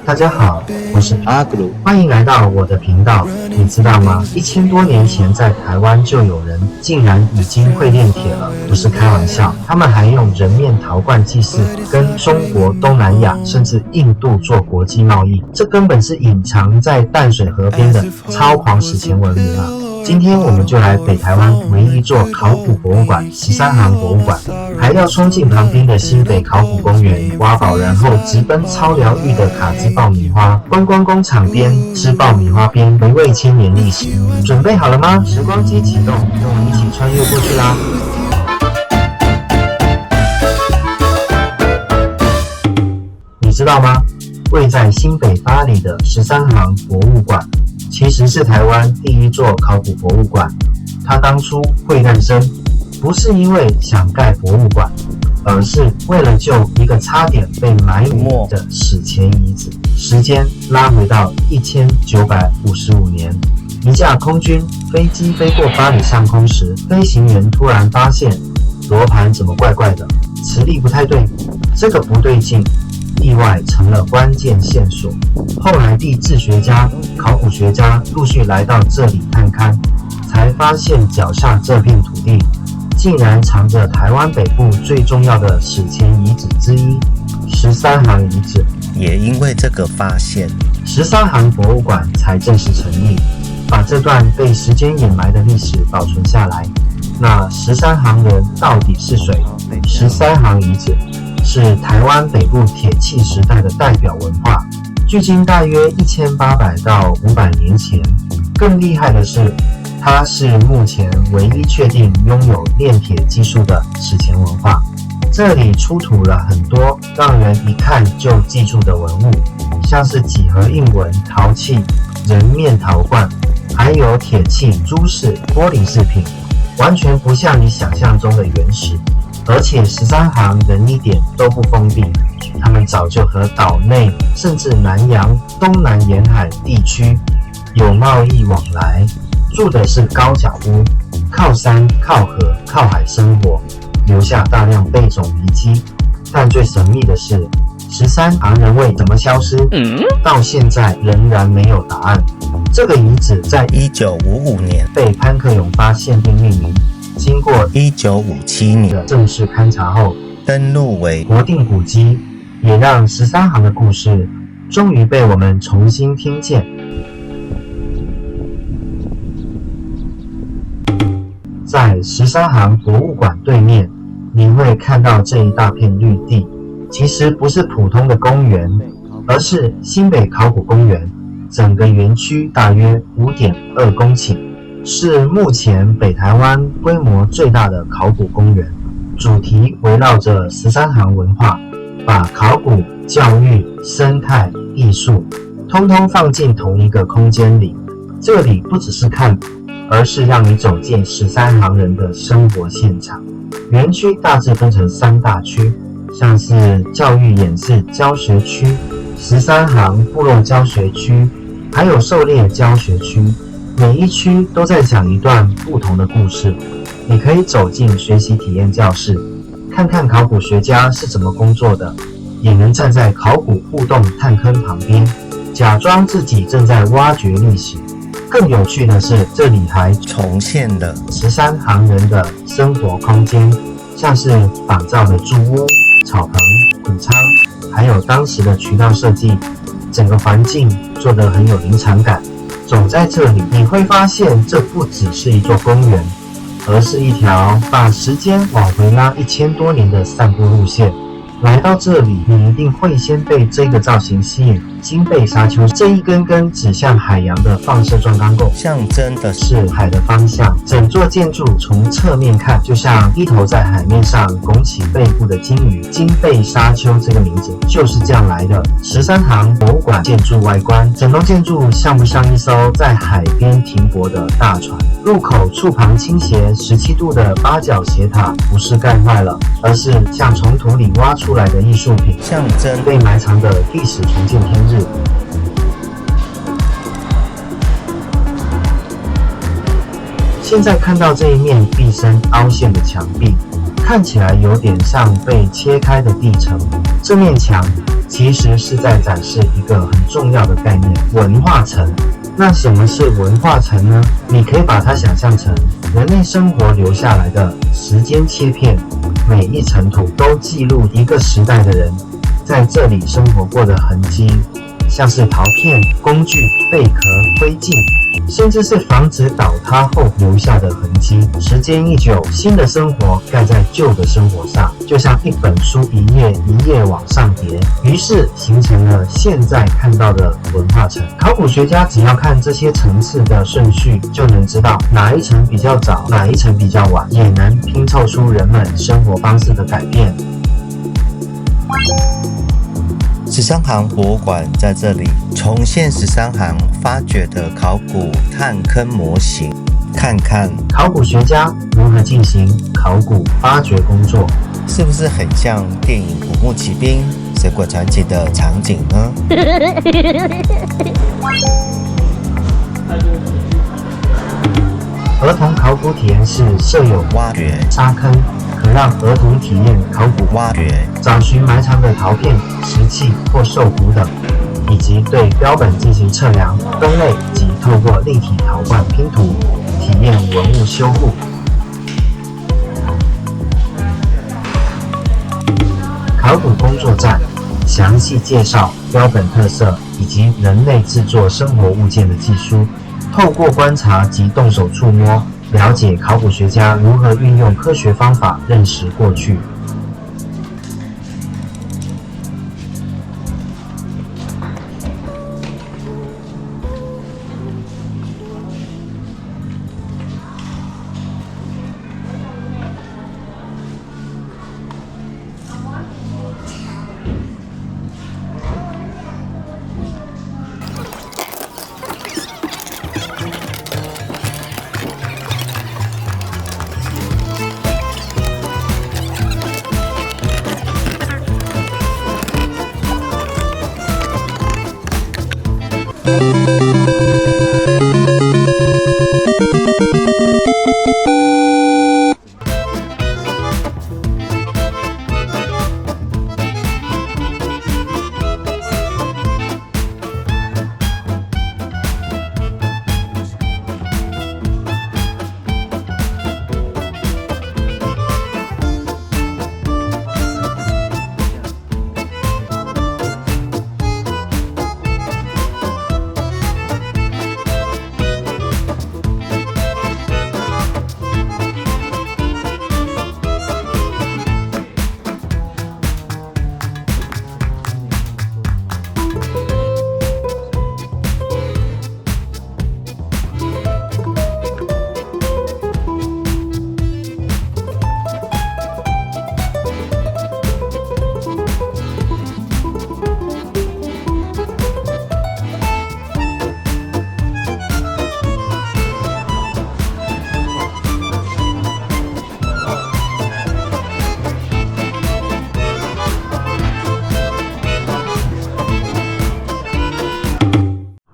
大家好，我是阿格鲁，欢迎来到我的频道。你知道吗？1000多年前在台湾就有人竟然已经会炼铁了，不是开玩笑。他们还用人面陶罐祭祀，跟中国、东南亚甚至印度做国际贸易，这根本是隐藏在淡水河边的超狂史前文明啊！今天我们就来北台湾唯一座考古博物馆13行博物馆，还要冲进旁边的新北考古公园挖宝，然后直奔超疗愈的卡兹爆米花观光工厂边吃爆米花边，回味千年历史。准备好了吗？时光机启动，跟我们一起穿越过去啦！你知道吗？位在新北巴黎的13行博物馆其实是台湾第一座考古博物馆。它当初会诞生，不是因为想盖博物馆，而是为了救一个差点被埋没的史前遗址。时间拉回到1955年，一架空军飞机飞过巴黎上空时，飞行员突然发现罗盘怎么怪怪的，磁力不太对。这个不对劲意外成了关键线索。后来地质学家、考古学家陆续来到这里探勘，才发现脚下这片土地竟然藏着台湾北部最重要的史前遗址之一13行遗址。也因为这个发现，13行博物馆才正式成立，把这段被时间掩埋的历史保存下来。那13行人到底是谁？13行遗址是台湾北部铁器时代的代表文化，距今大约1800到500年前。更厉害的是，它是目前唯一确定拥有炼铁技术的史前文化。这里出土了很多让人一看就记住的文物，像是几何印文、陶器、人面陶罐，还有铁器、珠饰、玻璃饰品，完全不像你想象中的原始。而且13行人一点都不封闭，他们早就和岛内甚至南洋、东南沿海地区有贸易往来，住的是高脚屋，靠山、靠河、靠海生活，留下大量贝种遗迹。但最神秘的是，13行人为怎么消失，到现在仍然没有答案。这个遗址在1955年被潘克勇发现并命名，经过1957年的正式勘察后，登录为国定古迹，也让13行的故事终于被我们重新听见。在13行博物馆对面，你会看到这一大片绿地，其实不是普通的公园，而是新北考古公园。整个园区大约 5.2 公顷，是目前北台湾规模最大的考古公园。主题围绕着13行文化，把考古、教育、生态、艺术通通放进同一个空间里。这里不只是看，而是让你走进13行人的生活现场。园区大致分成3大区，像是教育演示教学区、13行部落教学区，还有狩猎教学区。每一区都在讲一段不同的故事。你可以走进学习体验教室，看看考古学家是怎么工作的，也能站在考古互动探坑旁边，假装自己正在挖掘历史。更有趣的是，这里还重现了13行人的生活空间，像是仿造的住屋、草棚、谷仓，还有当时的渠道设计，整个环境做得很有临场感。走在这里，你会发现这不只是一座公园，而是一条把时间往回拉1000多年的散步路线。来到这里，你一定会先被这个造型吸引。金背沙丘这一根根指向海洋的放射状钢构，象征的是海的方向。整座建筑从侧面看，就像低头在海面上拱起背部的鲸鱼。金背沙丘这个名字就是这样来的。13行博物馆建筑外观，整栋建筑像不像一艘在海边停泊的大船？入口处旁倾斜17度的八角斜塔，不是盖坏了，而是像从土里挖出来的艺术品，象征被埋藏的历史重见天日。现在看到这一面壁身凹陷的墙壁，看起来有点像被切开的地层。这面墙其实是在展示一个很重要的概念——文化层。那什么是文化层呢？你可以把它想象成人类生活留下来的时间切片，每一层土都记录一个时代的人在这里生活过的痕迹，像是陶片、工具、贝壳、灰烬，甚至是房子倒塌后留下的痕迹。时间一久，新的生活盖在旧的生活上，就像一本书一页一页往上叠，于是形成了现在看到的文化层。考古学家只要看这些层次的顺序，就能知道哪一层比较早，哪一层比较晚，也能拼凑出人们生活方式的改变。13行博物馆在这里重现13行发掘的考古探坑模型，看看考古学家如何进行考古发掘工作，是不是很像电影《古墓奇兵》《水果传奇》的场景呢？儿童考古体验室设有挖掘、沙坑，可让儿童体验考古挖掘、找寻埋藏的陶片、石器或兽骨等，以及对标本进行测量、分类及透过立体陶罐拼图体验文物修护。考古工作站详细介绍标本特色以及人类制作生活物件的技术，透过观察及动手触摸，了解考古学家如何运用科学方法认识过去。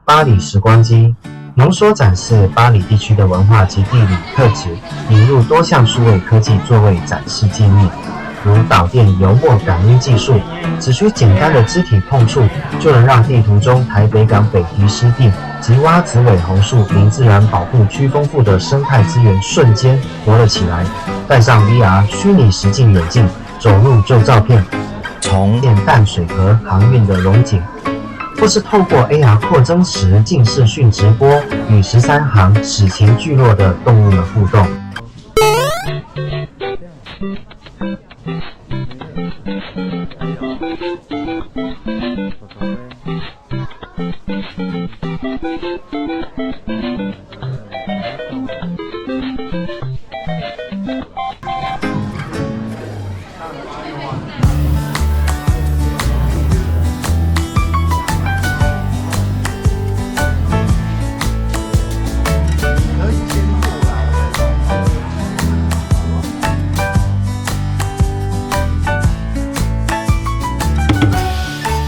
巴黎时光机浓缩展示巴黎地区的文化及地理特质，引入多项数位科技作为展示界面，如导电油墨感应技术，只需简单的肢体碰触，就能让地图中台北港北堤湿地及蛙子尾红树林自然保护区丰富的生态资源瞬间活了起来。戴上 VR 虚拟实境眼镜，走路就照片，重现淡水河航运的龙井。或是透过 AR 扩增实境视讯直播，与13行史前聚落的动物们互动。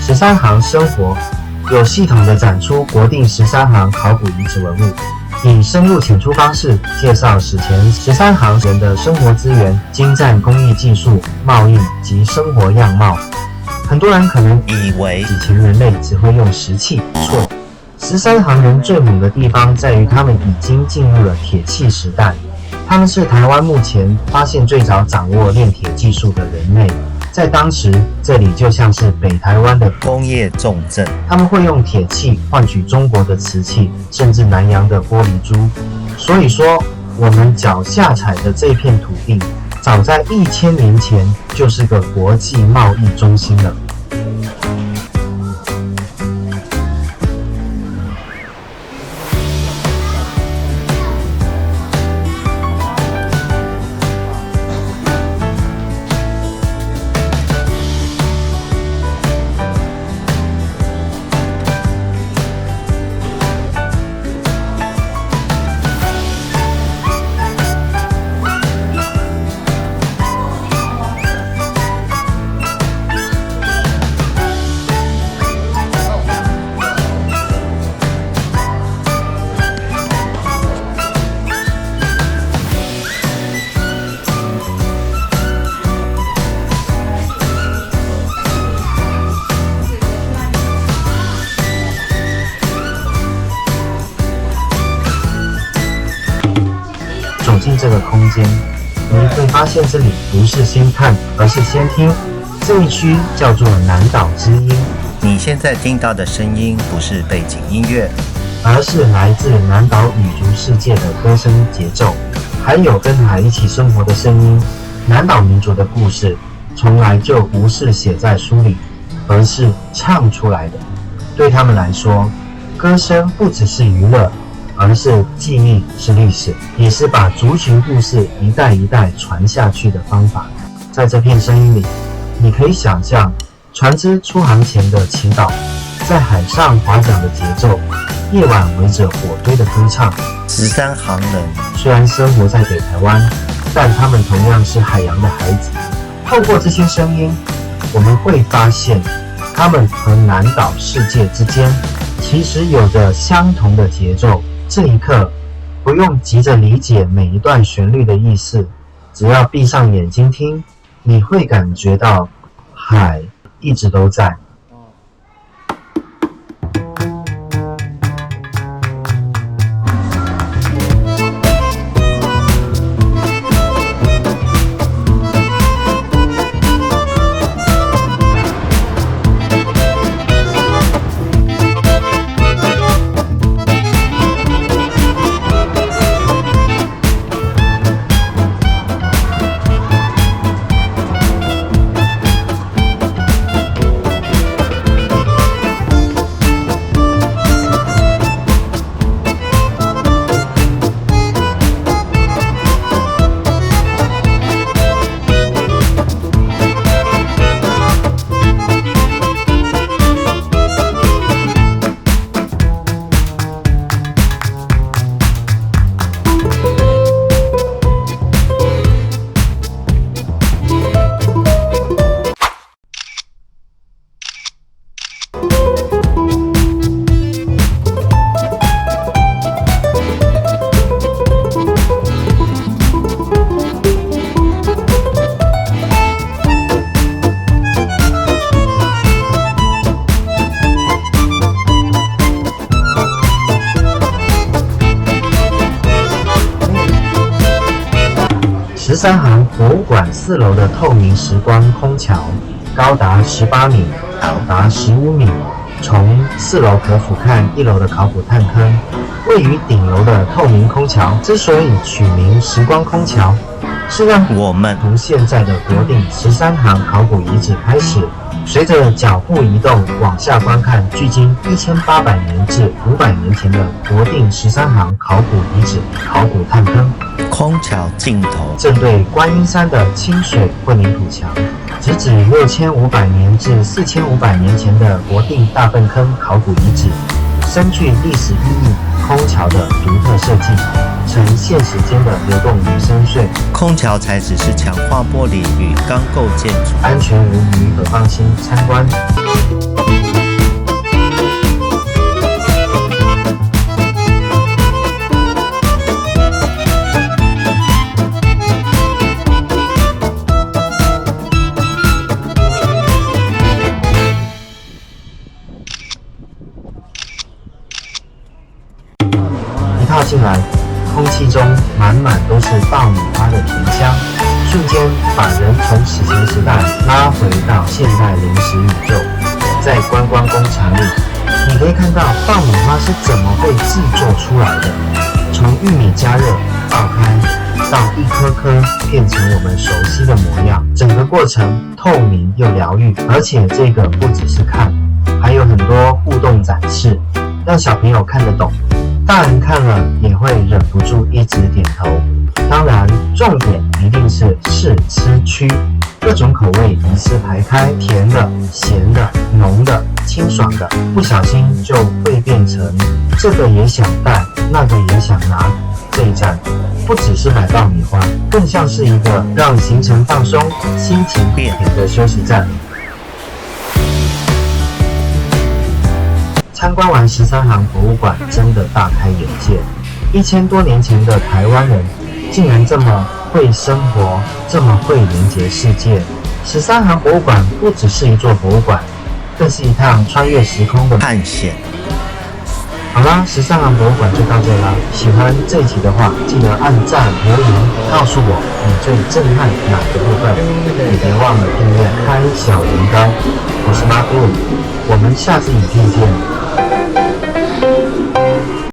13行生活有系统地展出国定13行考古遗址文物，以深入浅出方式介绍史前13行人的生活资源、精湛工艺技术、贸易及生活样貌。很多人可能以为以前人类只会用石器，错。13行人最猛的地方在于他们已经进入了铁器时代，他们是台湾目前发现最早掌握炼铁技术的人类。在当时，这里就像是北台湾的工业重镇，他们会用铁器换取中国的瓷器，甚至南洋的玻璃珠。所以说，我们脚下踩的这片土地，早在1000年前就是个国际贸易中心了。走进这个空间，你会发现这里不是先看，而是先听。这一区叫做南岛之音。你现在听到的声音不是背景音乐，而是来自南岛语族世界的歌声节奏，还有跟海一起生活的声音。南岛民族的故事从来就不是写在书里，而是唱出来的。对他们来说，歌声不只是娱乐，而是记忆，是历史，也是把族群故事一代一代传下去的方法。在这片声音里，你可以想象船只出航前的祈祷，在海上划桨的节奏，夜晚围着火堆的歌唱。13行人虽然生活在北台湾，但他们同样是海洋的孩子。透过这些声音，我们会发现，他们和南岛世界之间其实有着相同的节奏。这一刻，不用急着理解每一段旋律的意思，只要闭上眼睛听，你会感觉到海一直都在。13行博物馆4楼的透明时光空桥，高达18米，高达15米，从4楼可俯瞰1楼的考古探坑。位于顶楼的透明空桥之所以取名时光空桥，是让我们从现在的国定13行考古遗址开始，随着脚步移动往下观看距今1800年至500年前的国定13行考古遗址考古探坑。空桥尽头正对观音山的清水混凝土墙，直指6500年至4500年前的国定大粪坑考古遗址，深具历史意义。空桥的独特设计，呈现时间的流动与深邃。空桥材质是强化玻璃与钢构建筑，安全无虞，可放心参观。踏进来，空气中满满都是爆米花的甜香，瞬间把人从史前时代拉回到现代零食宇宙。在观光工厂里，你可以看到爆米花是怎么被制作出来的，从玉米加热、爆开，到一颗颗变成我们熟悉的模样，整个过程透明又疗愈。而且这个不只是看，还有很多互动展示，让小朋友看得懂，大人看了也会忍不住一直点头。当然，重点一定是试吃区，各种口味一字排开，甜的、咸的、浓的、清爽的，不小心就会变成这个也想带，那个也想拿。这一站不只是买爆米花，更像是一个让行程放松、心情变的休息站。参观完13行博物馆，真的大开眼界。1000多年前的台湾人，竟然这么会生活，这么会连结世界。13行博物馆不只是一座博物馆，更是一趟穿越时空的探险。好啦，13行博物馆就到这啦。喜欢这一集的话，记得按赞留言，告诉我你最震撼哪个部分，也别忘了订阅开小铃铛。我是马布，我们下次影片见。